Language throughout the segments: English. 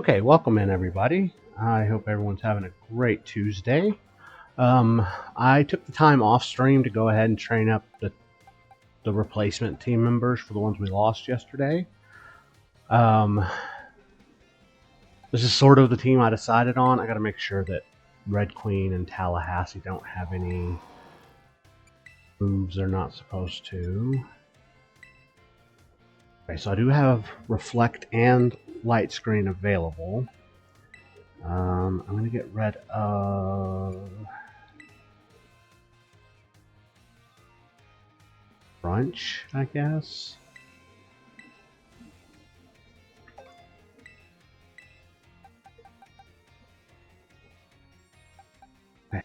Okay, welcome in everybody. I hope everyone's having a great Tuesday. I took the time off stream to go ahead and train up the replacement team members for the ones we lost yesterday. This is sort of the team I decided on. I got to make sure that Red Queen and Tallahassee don't have any moves they're not supposed to. Okay, so I do have Reflect and Light Screen available. I'm going to get rid of Brunch, I guess. Okay.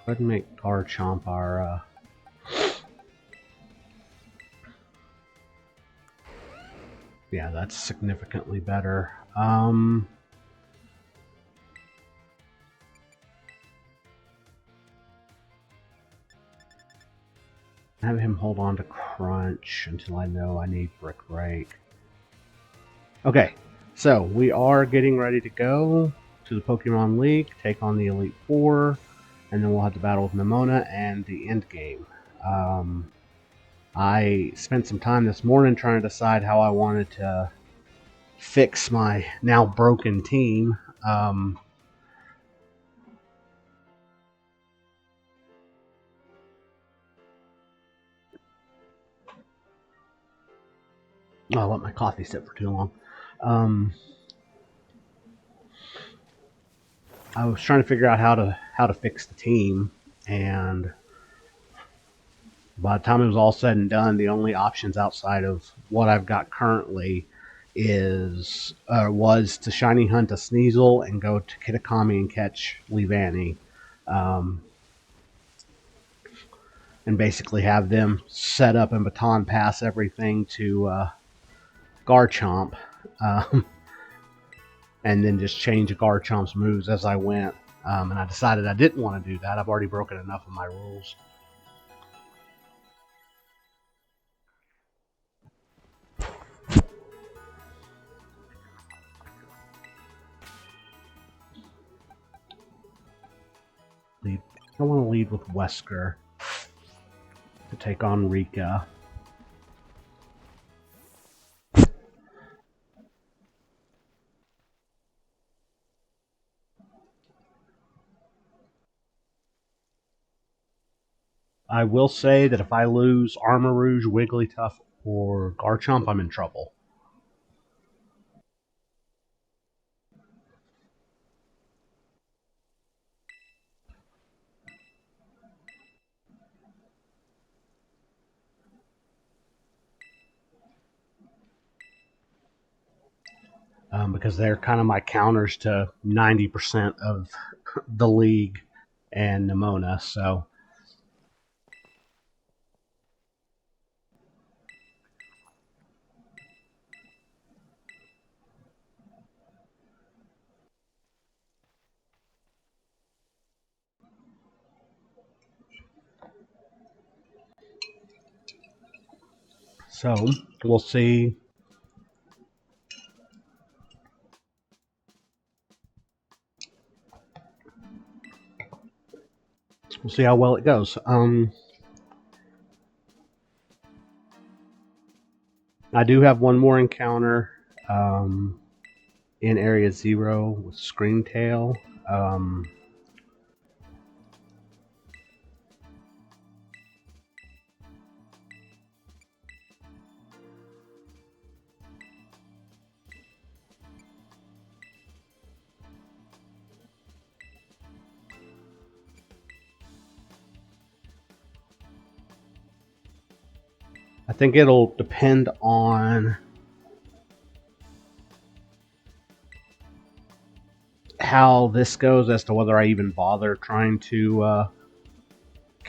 Go ahead and make Garchomp our yeah, that's significantly better. Have him hold on to Crunch until I know I need Brick Break. Okay, so we are getting ready to go to the Pokemon League, take on the Elite Four, and then we'll have the battle with Nemona and the end game. I spent some time this morning trying to decide how I wanted to fix my now broken team. I let my coffee sit for too long. I was trying to figure out how to fix the team, and by the time it was all said and done, the only options outside of what I've got currently was to Shiny Hunt a Sneasel and go to Kitakami and catch Leavanny, and basically have them set up and baton pass everything to Garchomp, and then just change Garchomp's moves as I went. And I decided I didn't want to do that. I've already broken enough of my rules. I want to lead with Wesker to take on Rika. I will say that if I lose Armarouge, Wigglytuff, or Garchomp, I'm in trouble. Because they're kind of my counters to 90% of the league and Nemona, so... So, we'll see. We'll see how well it goes. I do have one more encounter in Area 0 with Screamtail. I think it'll depend on how this goes as to whether I even bother trying to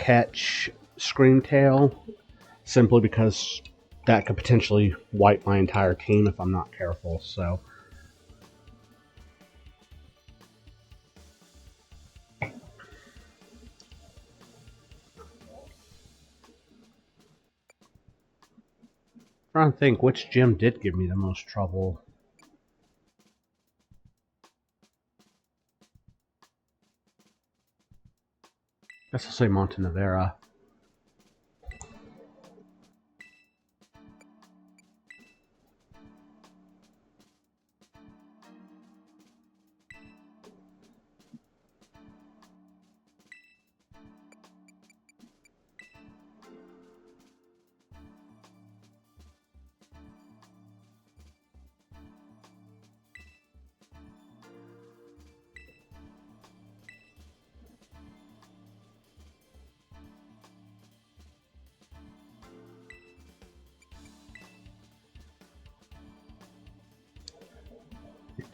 catch Screamtail, simply because that could potentially wipe my entire team if I'm not careful, so... I'm trying to think which gym did give me the most trouble. I guess I'll say Montenevera.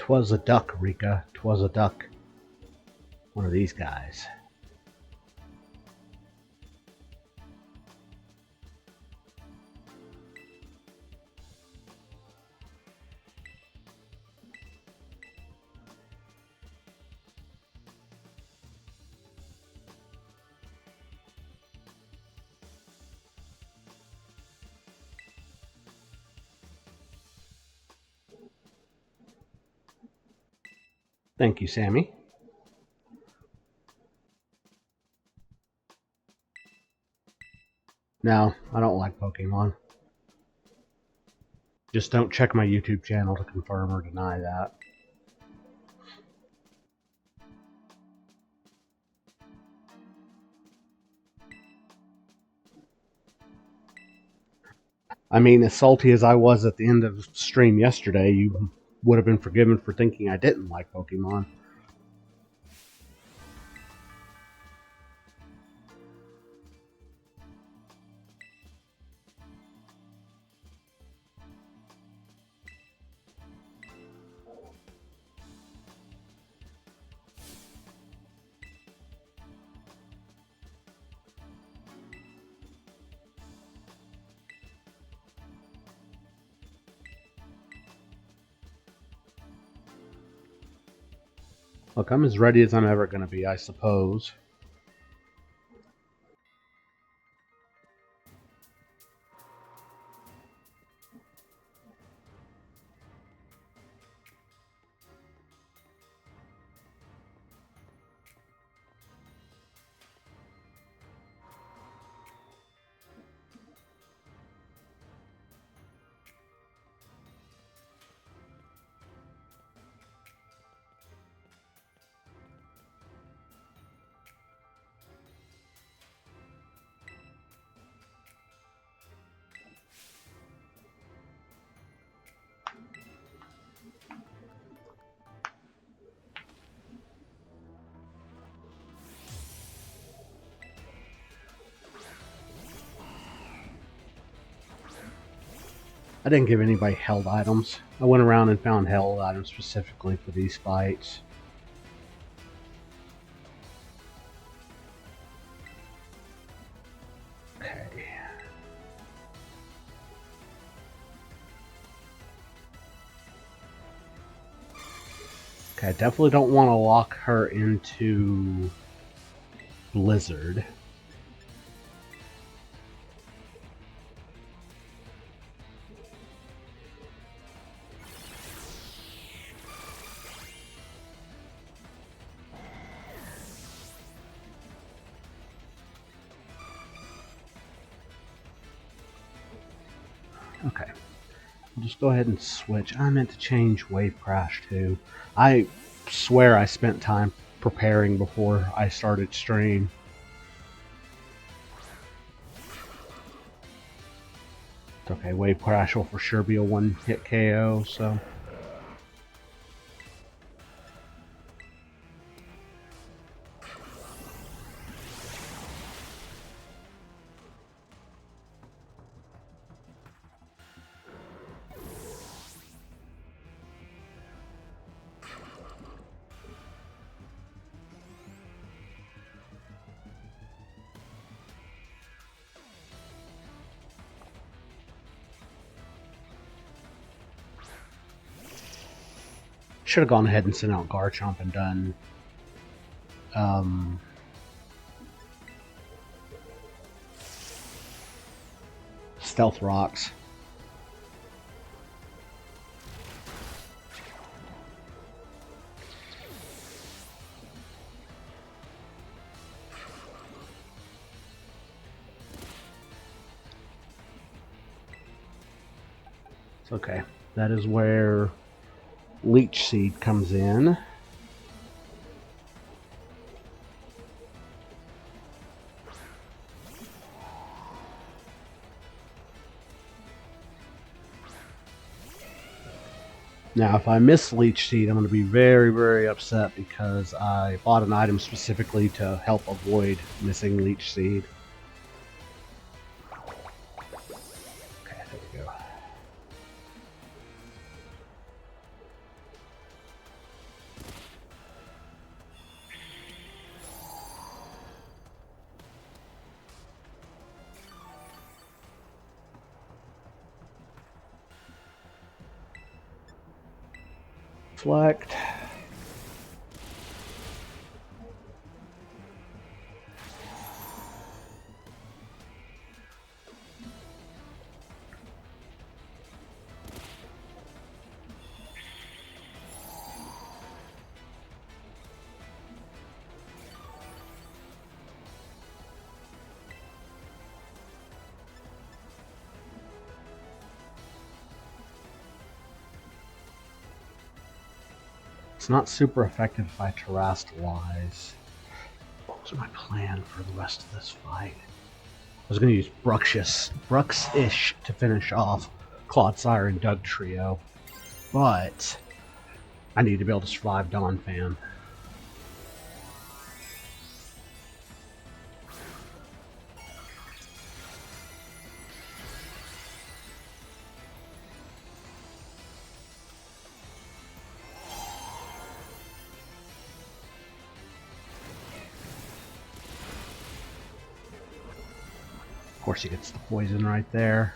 Twas a duck, Rika. Twas a duck. One of these guys. Thank you, Sammy. No, I don't like Pokemon. Just don't check my YouTube channel to confirm or deny that. I mean, as salty as I was at the end of the stream yesterday, you would have been forgiven for thinking I didn't like Pokemon. Look, I'm as ready as I'm ever going to be, I suppose. I didn't give anybody held items. I went around and found held items specifically for these fights. Okay. Okay, I definitely don't want to lock her into Blizzard. Okay, I'll just go ahead and switch. I meant to change Wave Crash too. I swear I spent time preparing before I started stream. It's okay, Wave Crash will for sure be a one-hit KO, so... should have gone ahead and sent out Garchomp and done Stealth Rocks. It's okay. That is where Leech Seed comes in. Now, if I miss Leech Seed, I'm going to be very, very upset because I bought an item specifically to help avoid missing Leech Seed. Okay, there we go. Reflect. It's not super effective if I terrestrialize. What was my plan for the rest of this fight? I was going to use Bruxish to finish off Clodsire and Dugtrio, but I need to be able to survive Donphan. Of course, he gets the poison right there.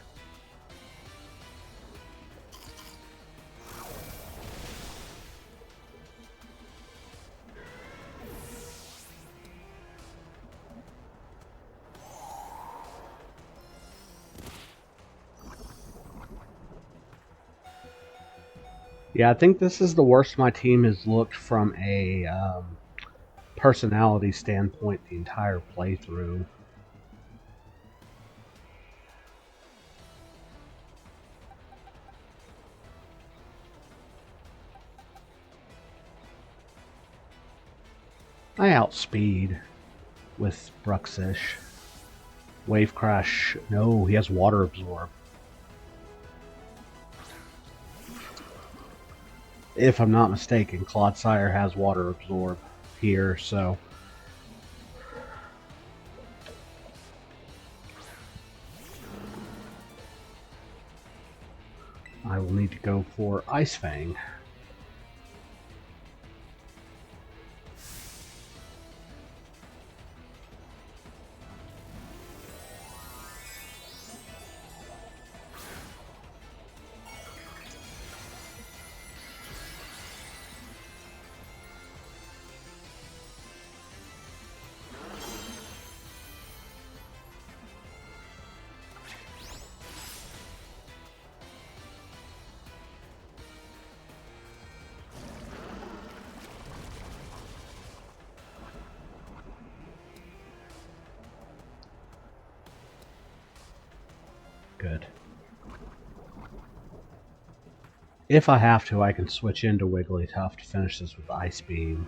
Yeah, I think this is the worst my team has looked from a personality standpoint the entire playthrough. I outspeed with Bruxish. Wave Crash. No, he has Water Absorb. If I'm not mistaken, Clodsire has Water Absorb here, so... I will need to go for Ice Fang. Good. If I have to, I can switch into Wigglytuff to finish this with Ice Beam.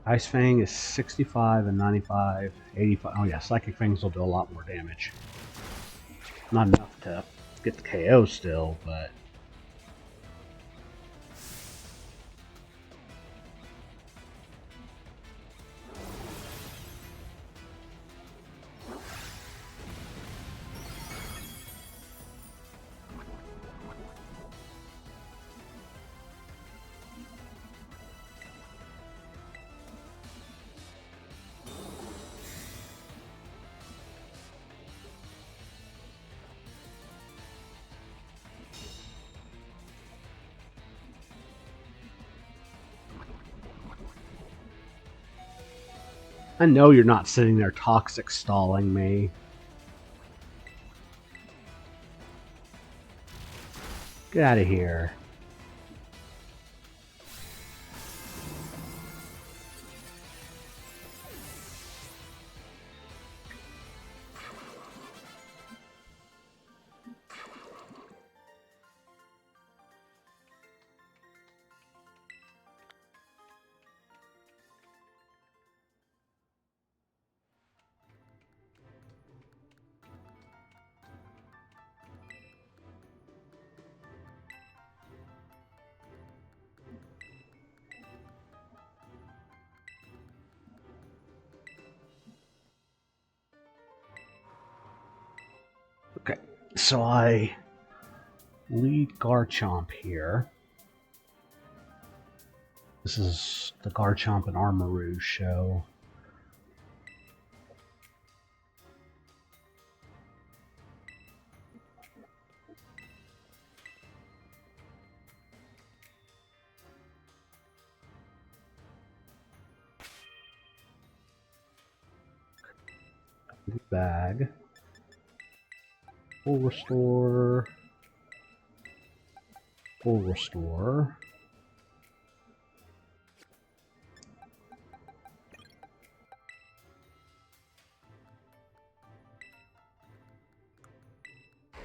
Ice Fang is 65 and 95, 85. Oh yeah, Psychic Fangs will do a lot more damage. Not enough to get the KO still, but... I know you're not sitting there toxic stalling me. Get out of here. Okay, so I lead Garchomp here. This is the Garchomp and Armarouge show. Bag. Full restore. Full restore. I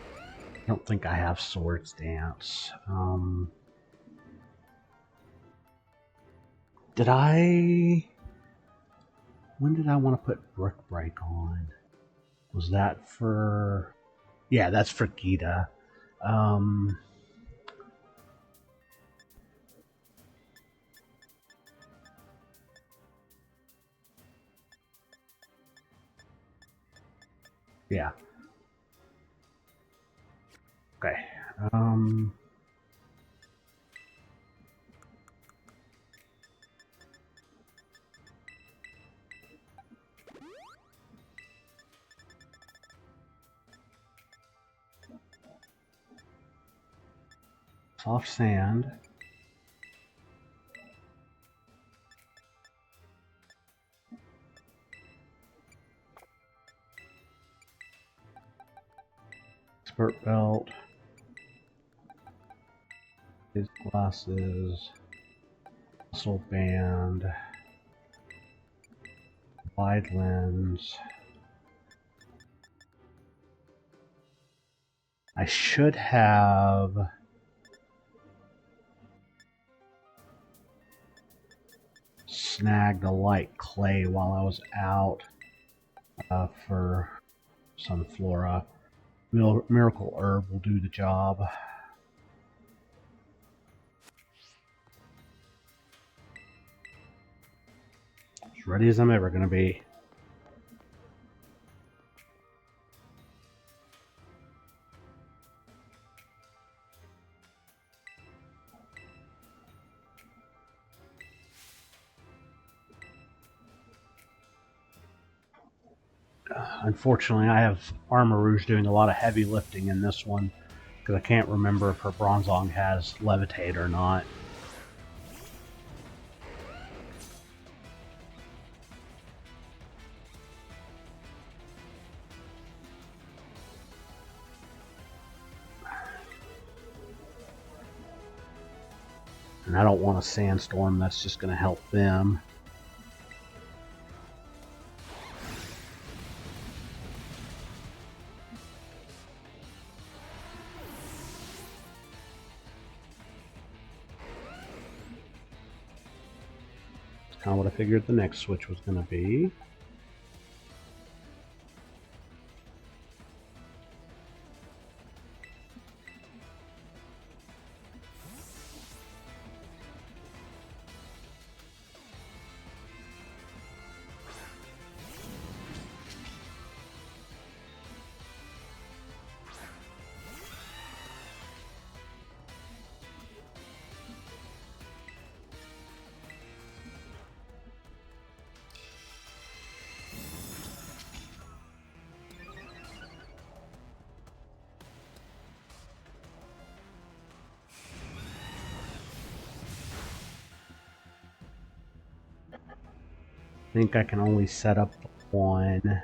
don't think I have Swords Dance. Did I... When did I want to put Brick Break on? Was that for... Yeah, that's for Gita. Yeah. Okay. Soft Sand. Expert Belt. His glasses. Muscle Band. Wide Lens. I should have... snagged a light clay while I was out for some flora. Miracle Herb will do the job. As ready as I'm ever going to be. Unfortunately, I have Armarouge doing a lot of heavy lifting in this one because I can't remember if her Bronzong has Levitate or not. And I don't want a Sandstorm, that's just going to help them. Kind of what I figured the next switch was going to be. I think I can only set up one.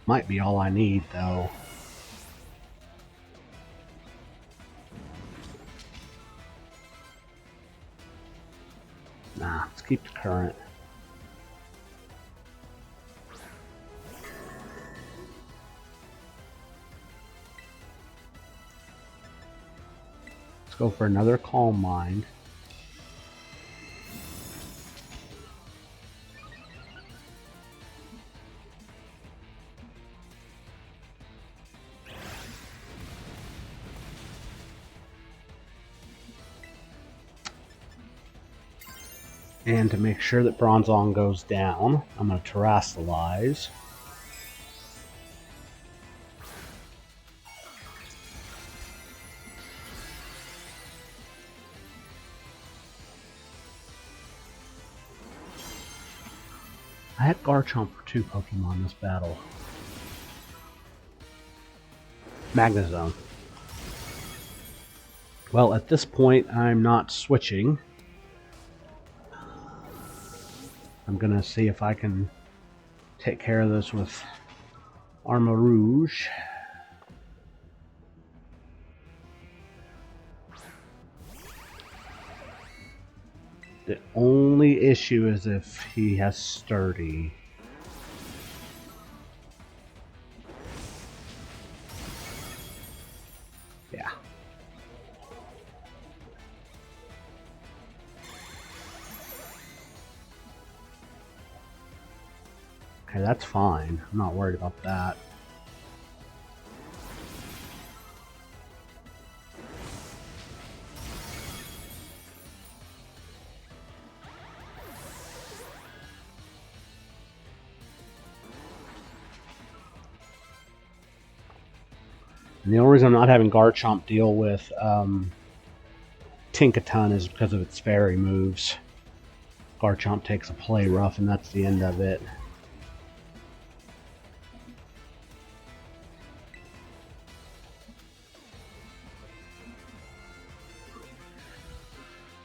Might be all I need, though. Nah, let's keep the current. Let's go for another Calm Mind. And to make sure that Bronzong goes down, I'm going to Terrasilize. I had Garchomp for 2 Pokemon this battle. Magnezone. Well, at this point, I'm not switching. I'm going to see if I can take care of this with Armarouge. The only issue is if he has Sturdy. Yeah. Okay, that's fine. I'm not worried about that. And the only reason I'm not having Garchomp deal with Tinkaton is because of its fairy moves. Garchomp takes a play rough, and that's the end of it.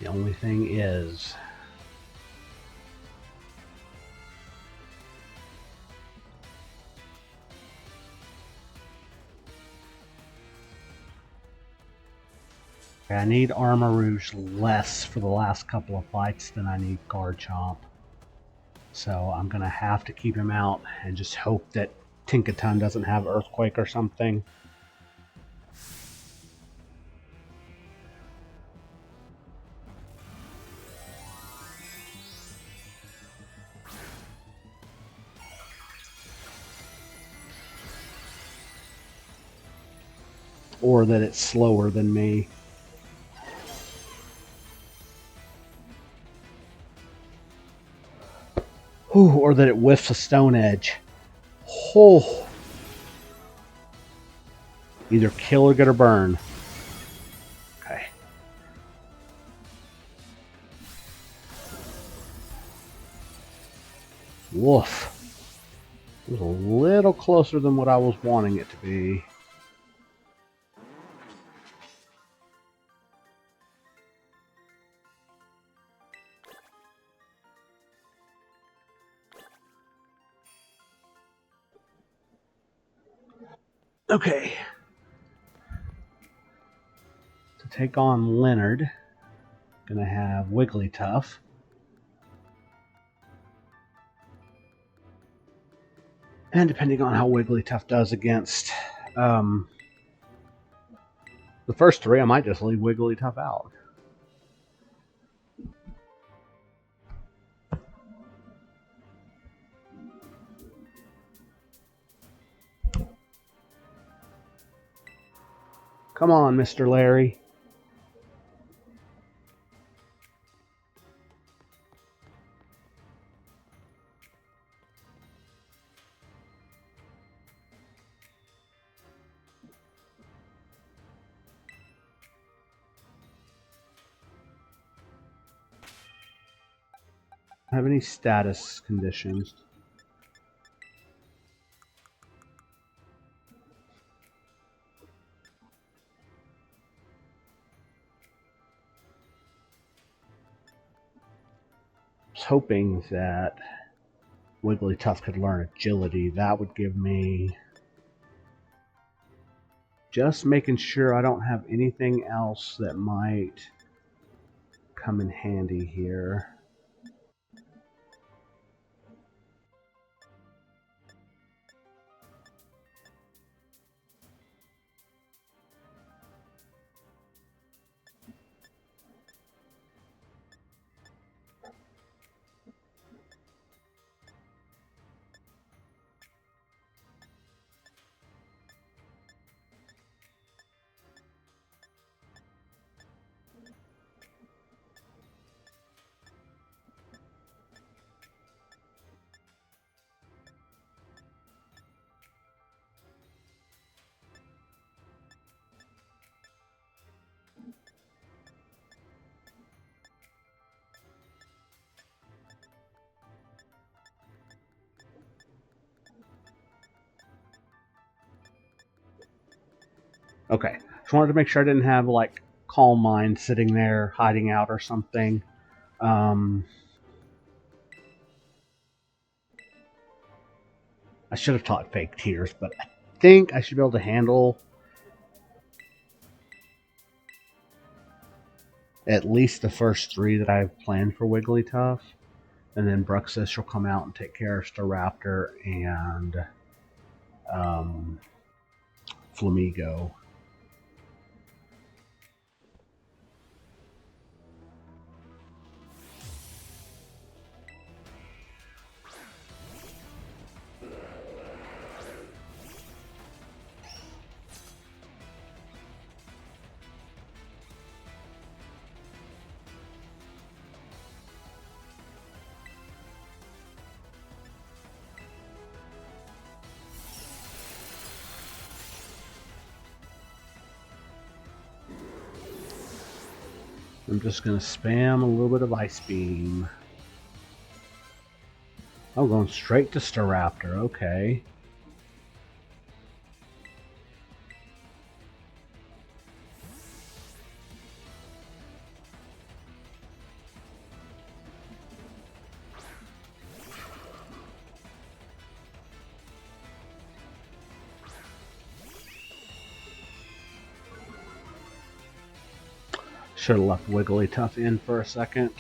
The only thing is, I need Armarouge less for the last couple of fights than I need Garchomp. So I'm going to have to keep him out and just hope that Tinkaton doesn't have Earthquake or something. Or that it's slower than me. Ooh, or that it whiffs a Stone Edge. Oh. Either kill or get a burn. Okay. Woof. It was a little closer than what I was wanting it to be. Okay. To take on Leonard, gonna have Wigglytuff. And depending on how Wigglytuff does against the first 3, I might just leave Wigglytuff out. Come on, Mr. Larry. Have any status conditions? hoping that Wigglytuff could learn agility. That would give me... Just making sure I don't have anything else that might come in handy here. Okay, just wanted to make sure I didn't have like Calm Mind sitting there hiding out or something. I should have taught Fake Tears, but I think I should be able to handle at least the first 3 that I've planned for Wigglytuff. And then Bruxus will come out and take care of Staraptor and Flamigo. I'm just going to spam a little bit of Ice Beam. Oh, going straight to Staraptor, okay. Should have left Wigglytuff in for a second.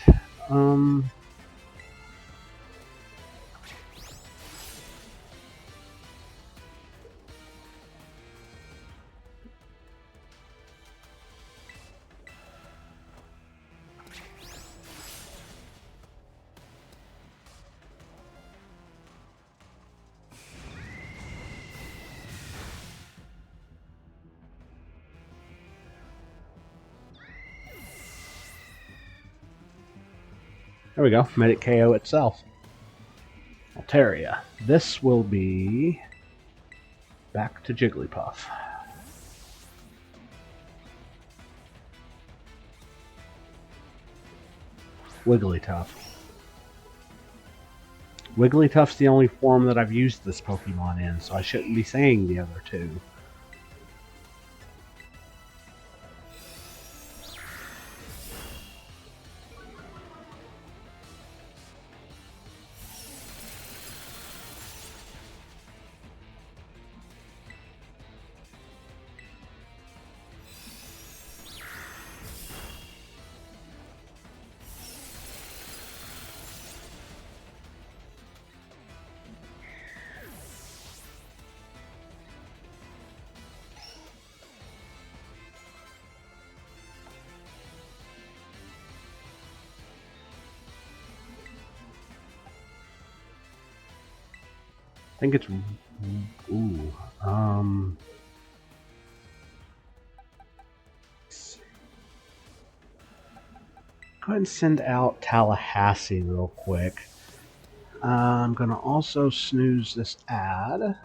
There we go, made it KO itself. Altaria. This will be back to Jigglypuff. Wigglytuff. Wigglytuff's the only form that I've used this Pokemon in, so I shouldn't be saying the other 2. I think it's... Ooh. Go ahead and send out Tallahassee real quick. I'm going to also snooze this ad.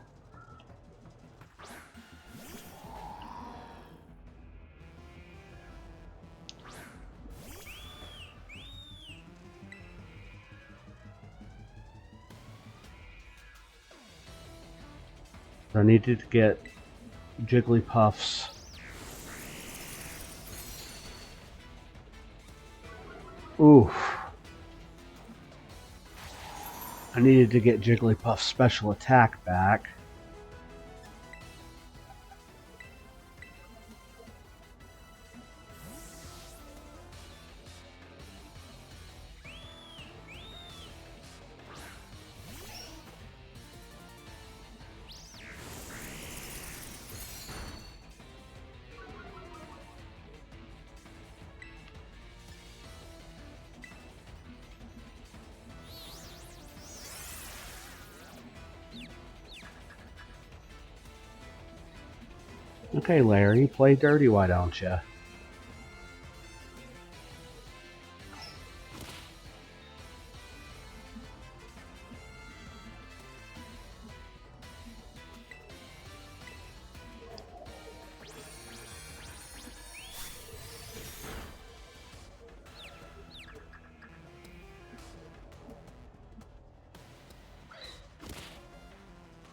I needed to get Jigglypuff's oof. I needed to get Jigglypuff's special attack back. Okay, Larry, play dirty, why don't you?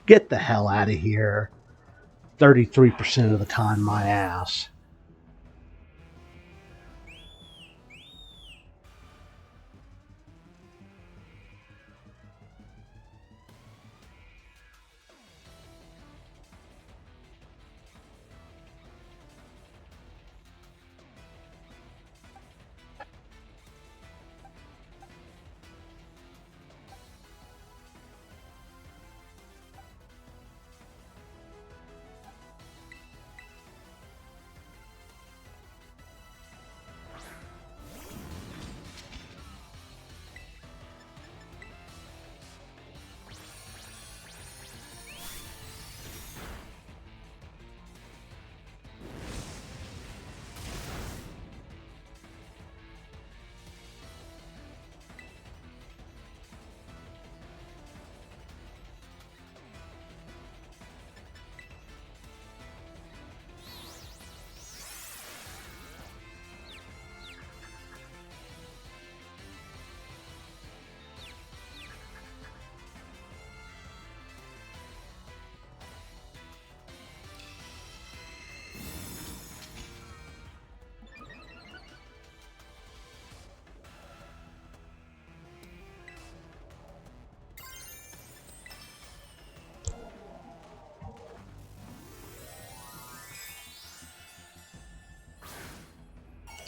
Get the hell out of here. 33% of the time, my ass.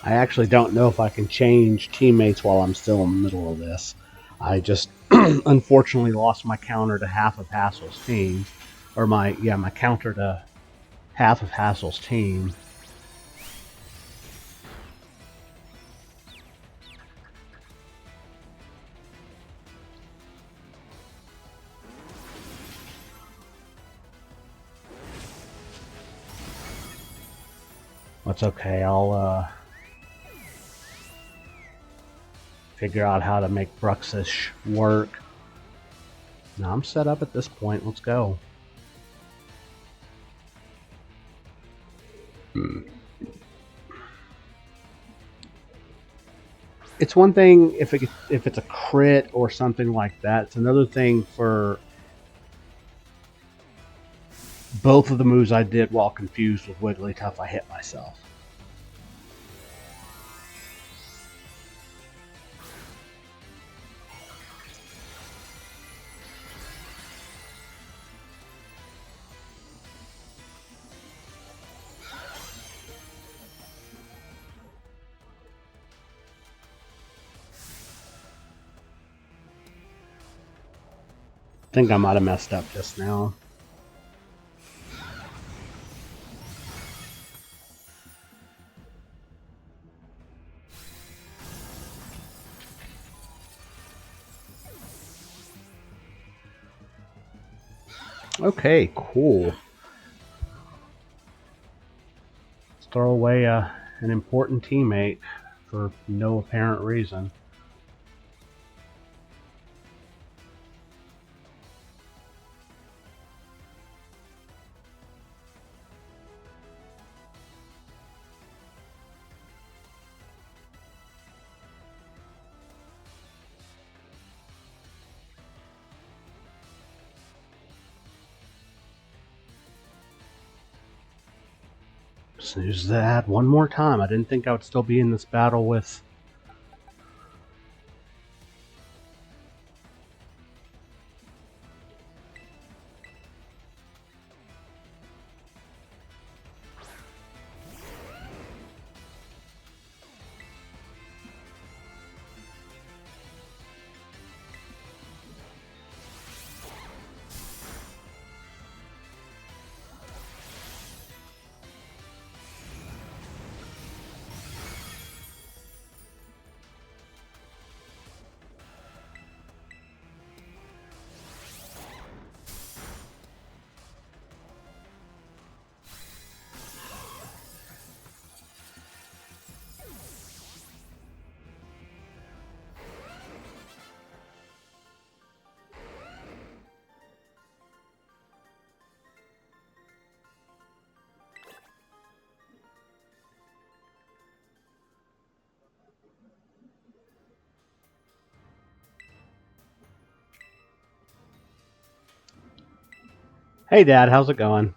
I actually don't know if I can change teammates while I'm still in the middle of this. I just unfortunately lost my counter to half of Hassel's team. Or my counter to half of Hassel's team. That's okay, I'll figure out how to make Bruxish work. Now I'm set up at this point, let's go. It's one thing if it's a crit or something like that. It's another thing for both of the moves I did while confused with Wigglytuff, I hit myself. I think I might have messed up just now. Okay, cool. Let's throw away an important teammate for no apparent reason. Snooze that one more time. I didn't think I would still be in this battle with Hey, Dad, how's it going?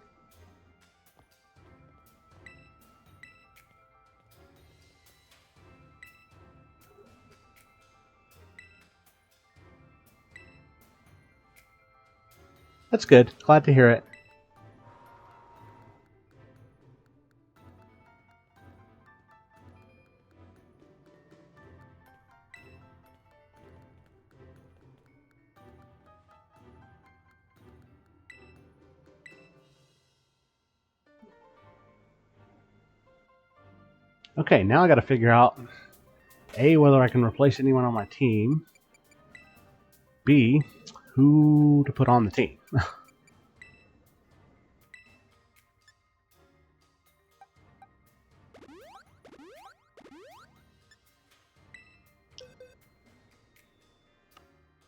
That's good. Glad to hear it. Okay, now I got to figure out A, whether I can replace anyone on my team. B, who to put on the team.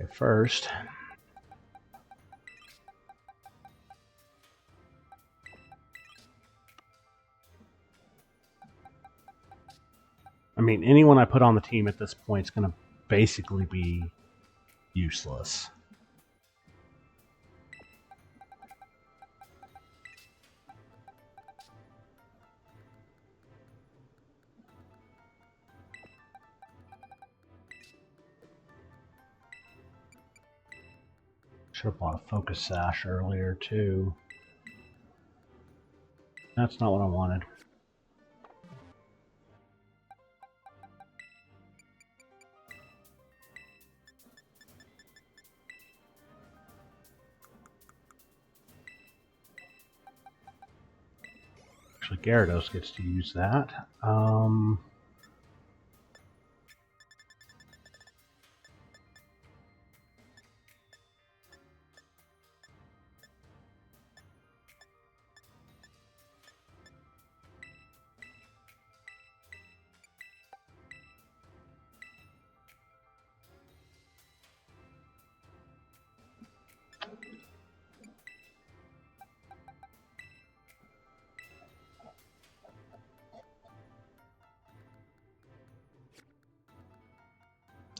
Okay, first, I mean, anyone I put on the team at this point is going to basically be useless. Should have bought a focus sash earlier, too. That's not what I wanted. Actually, Gyarados gets to use that.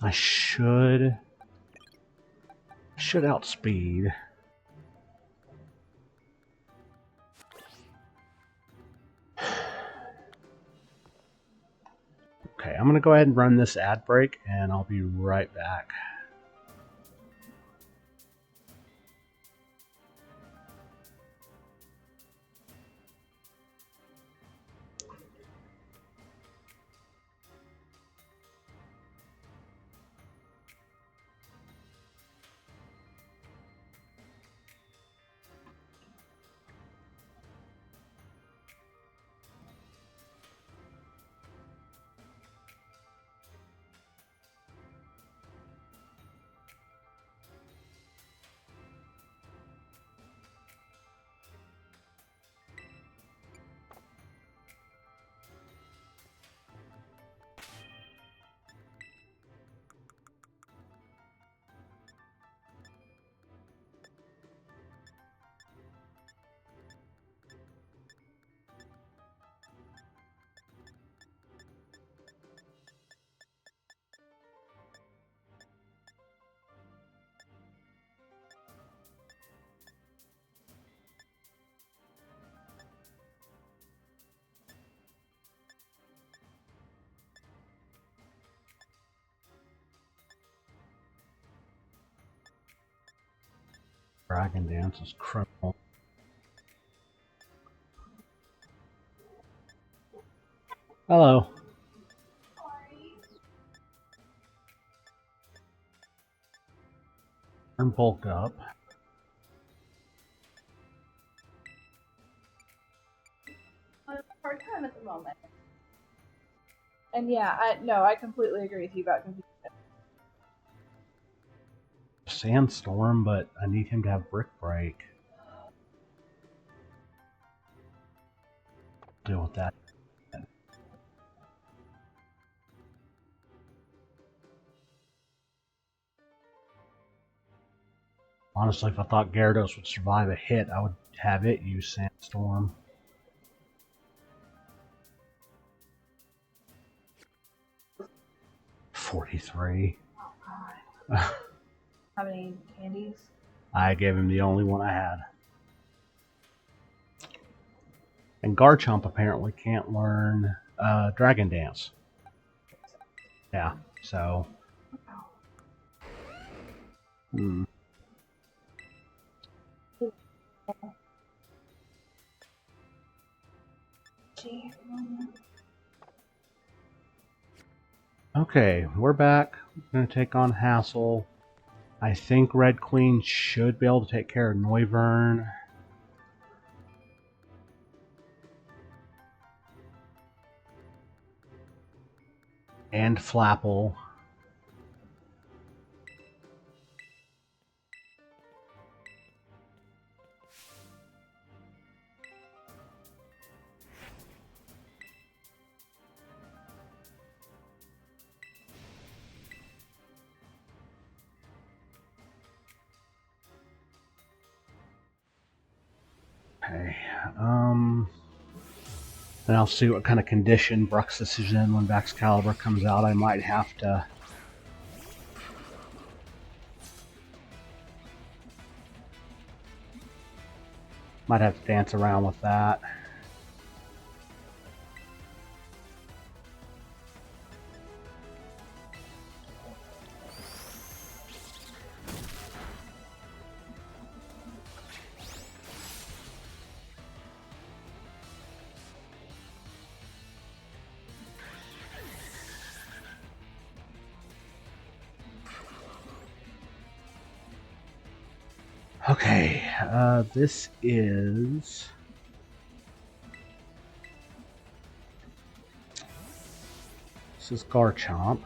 I should outspeed. Okay, I'm going to go ahead and run this ad break, and I'll be right back. Dragon Dance is criminal. Hello. Turn bulk up. Hard time at the moment. And yeah, I completely agree with you about confusion. Sandstorm, but I need him to have Brick Break. Deal with that. Honestly, if I thought Gyarados would survive a hit, I would have it use Sandstorm. $43. How many candies? I gave him the only one I had. And Garchomp apparently can't learn Dragon Dance. Yeah, so. Okay, we're back. We're going to take on Hassel. I think Red Queen should be able to take care of Noivern. And Flapple. Okay, and I'll see what kind of condition Bruxus is in when Excalibur comes out. I might have to... dance around with that. Okay, this is Garchomp.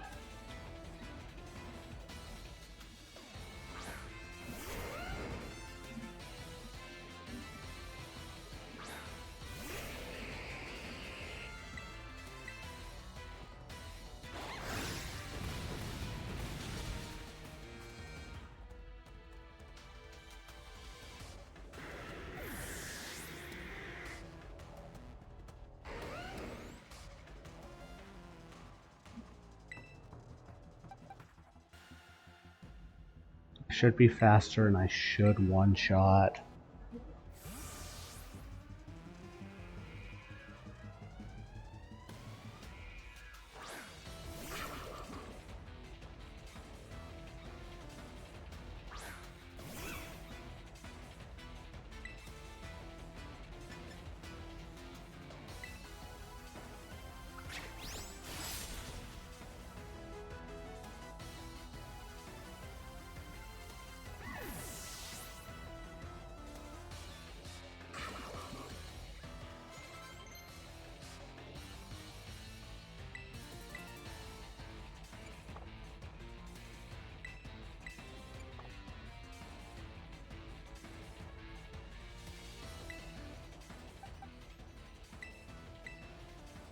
Should be faster, and I should one-shot.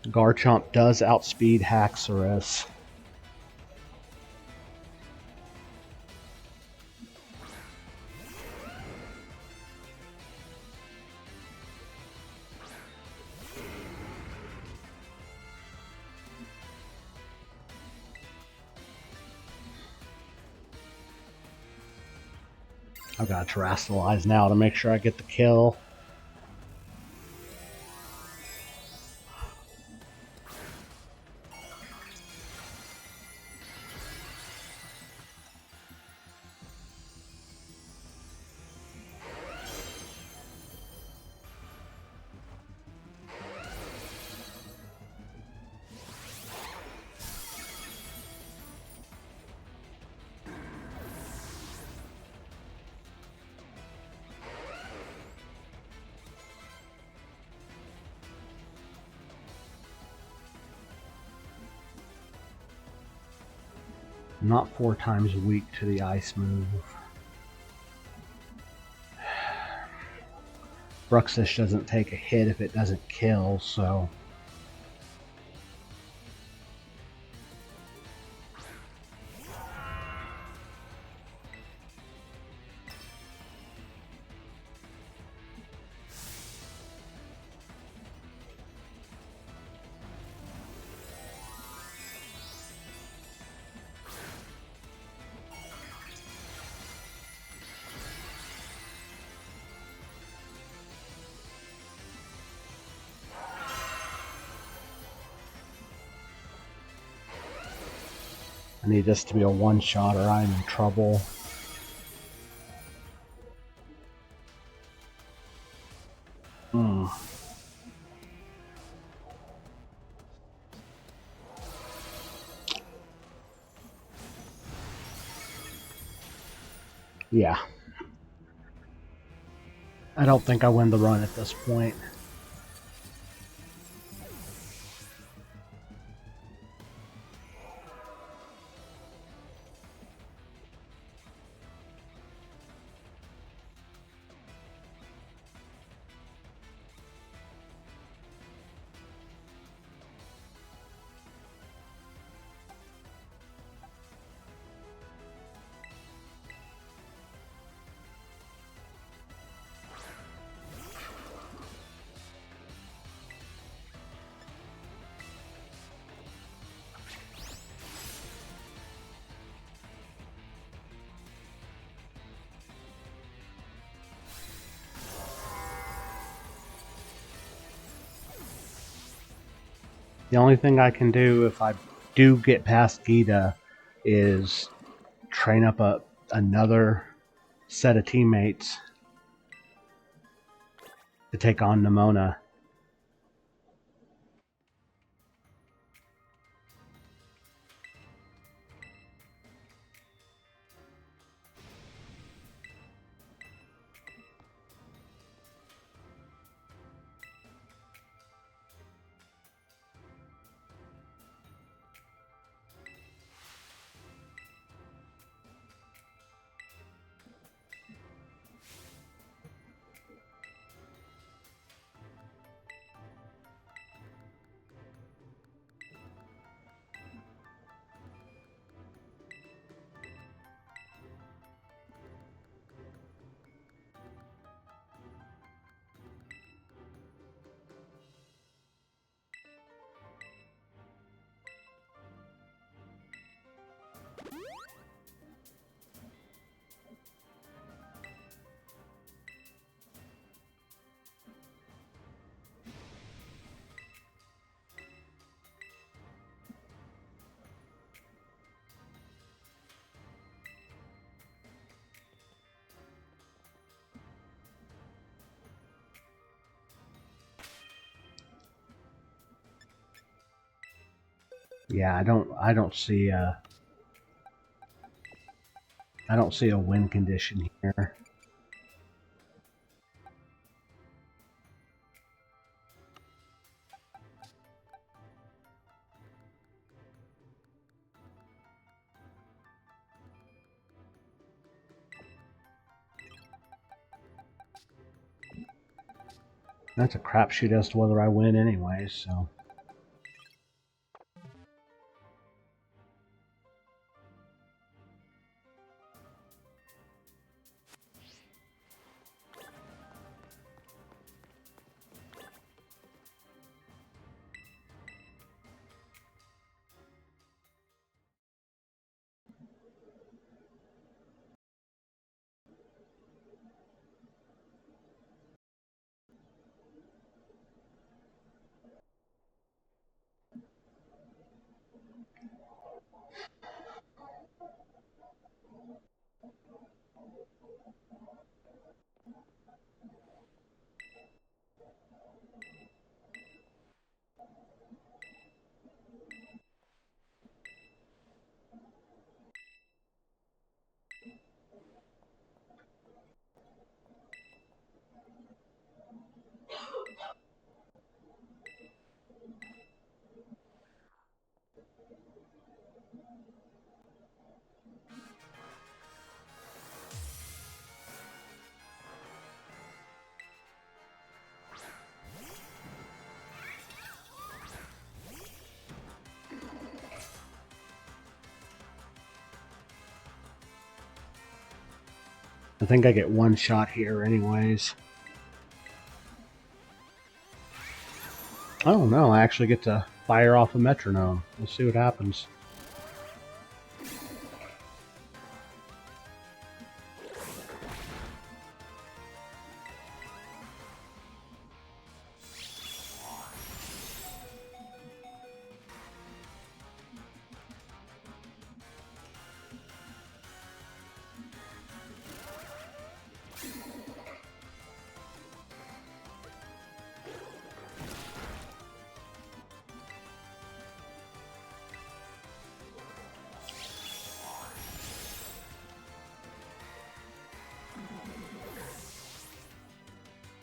Garchomp does outspeed Haxorus. I've got to terrestrialize now to make sure I get the kill. Not 4 times weak to the ice move. Bruxus doesn't take a hit if it doesn't kill, so... I need this to be a one-shot or I'm in trouble. Yeah. I don't think I win the run at this point. The only thing I can do if I do get past Gita is train up another set of teammates to take on Nimona. Yeah, I don't see a win condition here. That's a crapshoot as to whether I win anyway, so. I think I get one shot here anyways. Oh no, I actually get to fire off a metronome. We'll see what happens.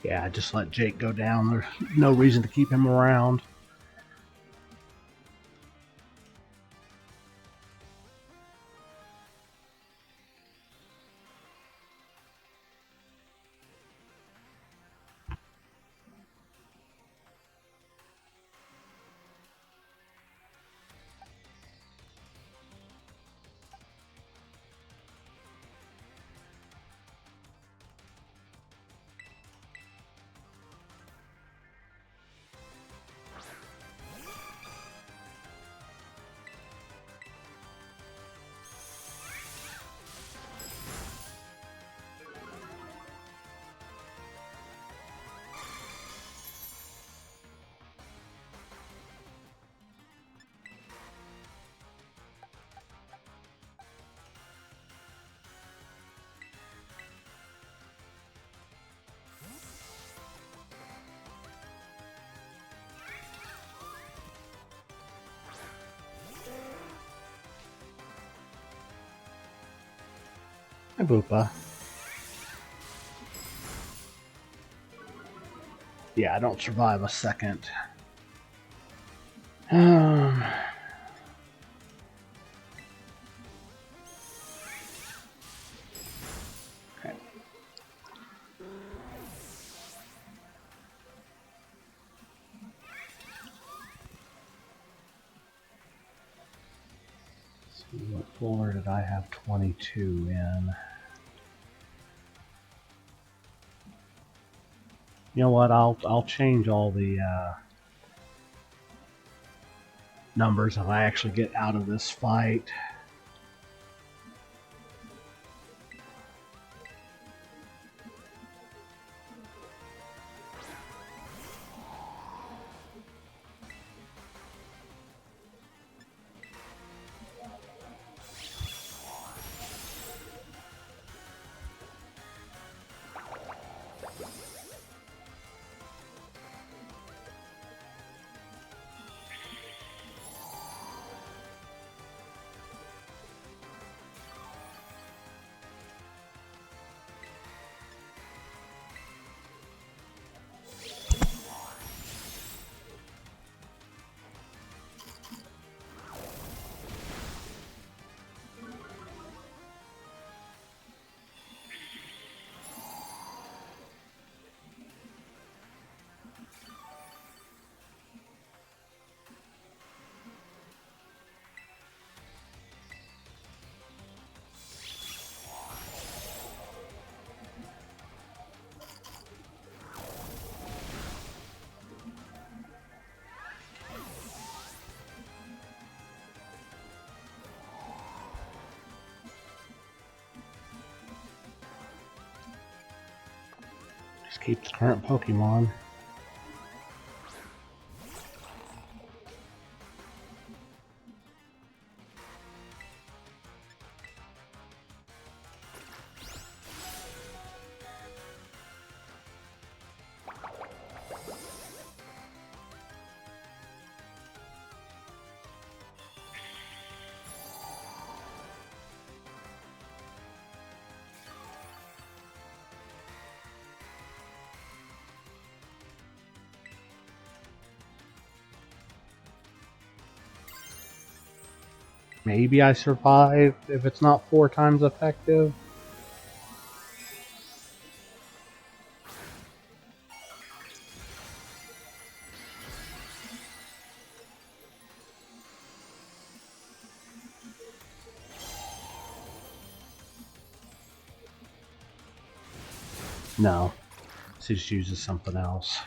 Yeah, just let Jake go down. There's no reason to keep him around. Hi, Boopa. Yeah, I don't survive a second. Okay. See, what floor did I have 22 in? You know what? I'll change all the numbers if I actually get out of this fight. Just keep the current Pokemon. Maybe I survive if it's not 4 times effective. No. She just uses something else.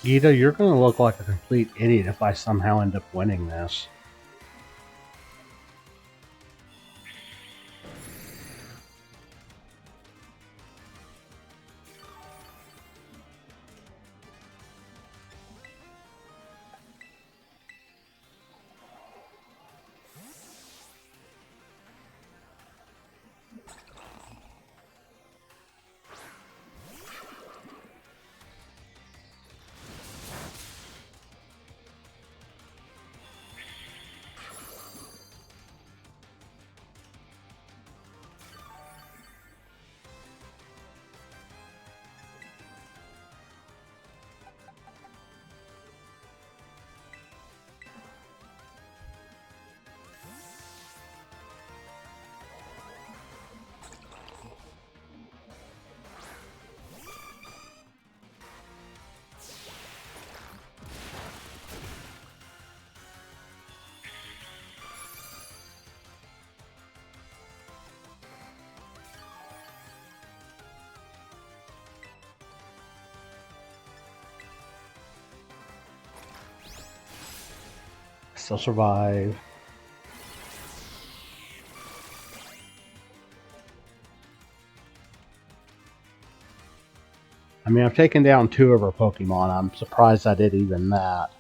Gita, you're going to look like a complete idiot if I somehow end up winning this. Still survive. I mean, I've taken down 2 of her Pokemon. I'm surprised I did even that.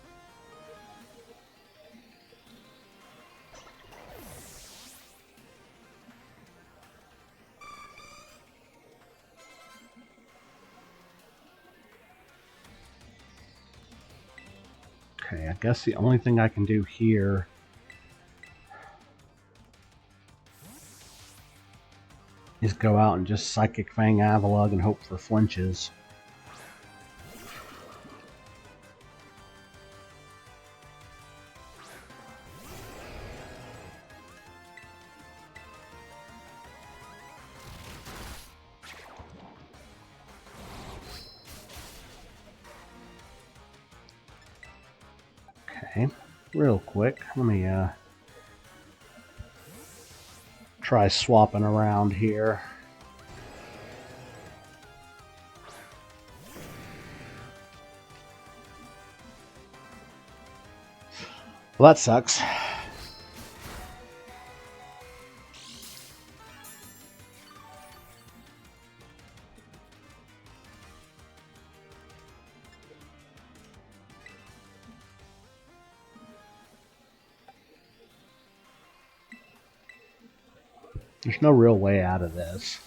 Okay, I guess the only thing I can do here is go out and just Psychic Fang Avalugg and hope for flinches. Okay, real quick, let me try swapping around here. Well, that sucks. There's no real way out of this.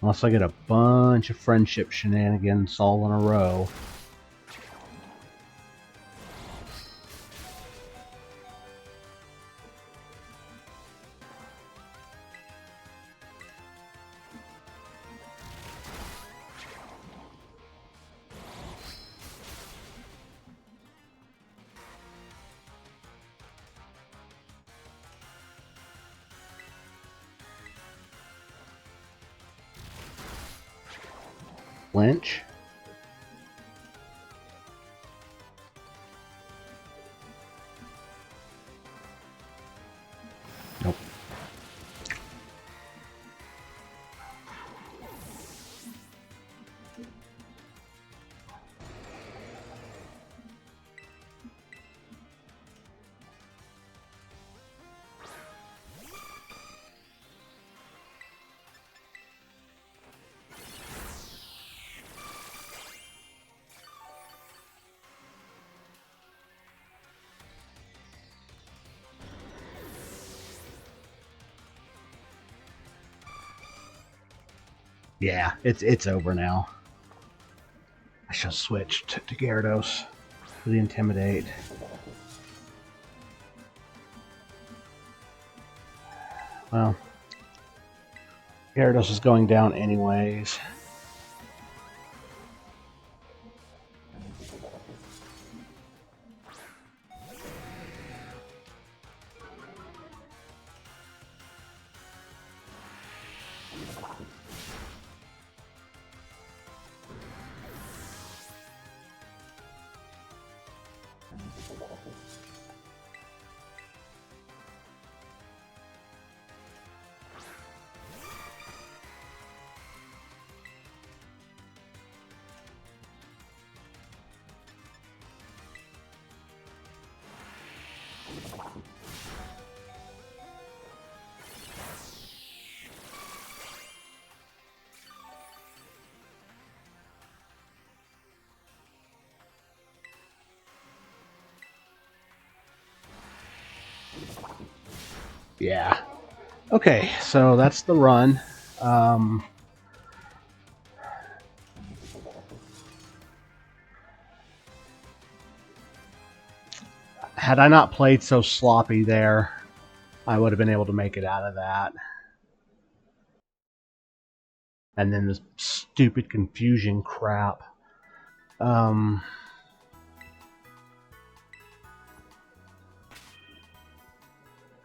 Unless I get a bunch of friendship shenanigans all in a row. Lynch. Nope. Yeah, it's over now. I shall switch to Gyarados for the Intimidate. Well, Gyarados is going down anyways. Yeah. Okay, so that's the run. Had I not played so sloppy there, I would have been able to make it out of that. And then this stupid confusion crap.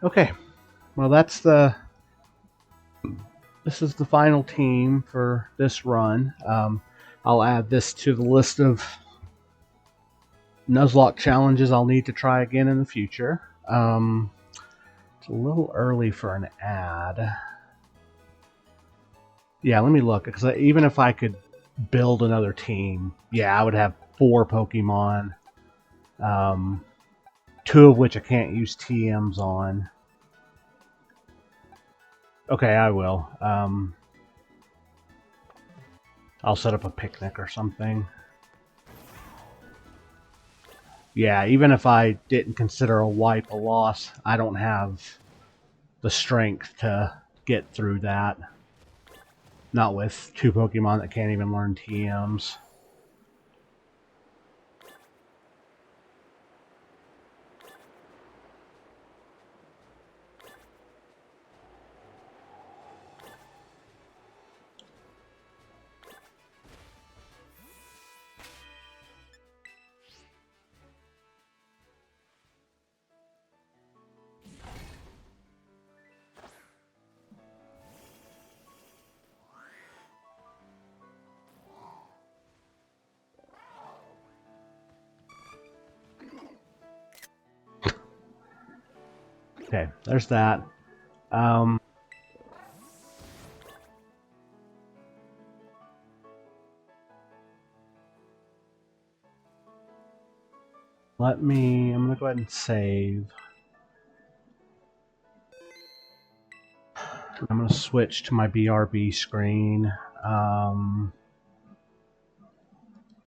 Okay, well that's this is the final team for this run. I'll add this to the list of Nuzlocke challenges I'll need to try again in the future. It's a little early for an ad. Yeah, let me look, because even if I could build another team, yeah, I would have 4 Pokemon, 2 of which I can't use TMs on. Okay, I will. I'll set up a picnic or something. Yeah, even if I didn't consider a wipe a loss, I don't have the strength to get through that. Not with 2 Pokemon that can't even learn TMs. Okay, there's that. I'm gonna go ahead and save. I'm gonna switch to my BRB screen.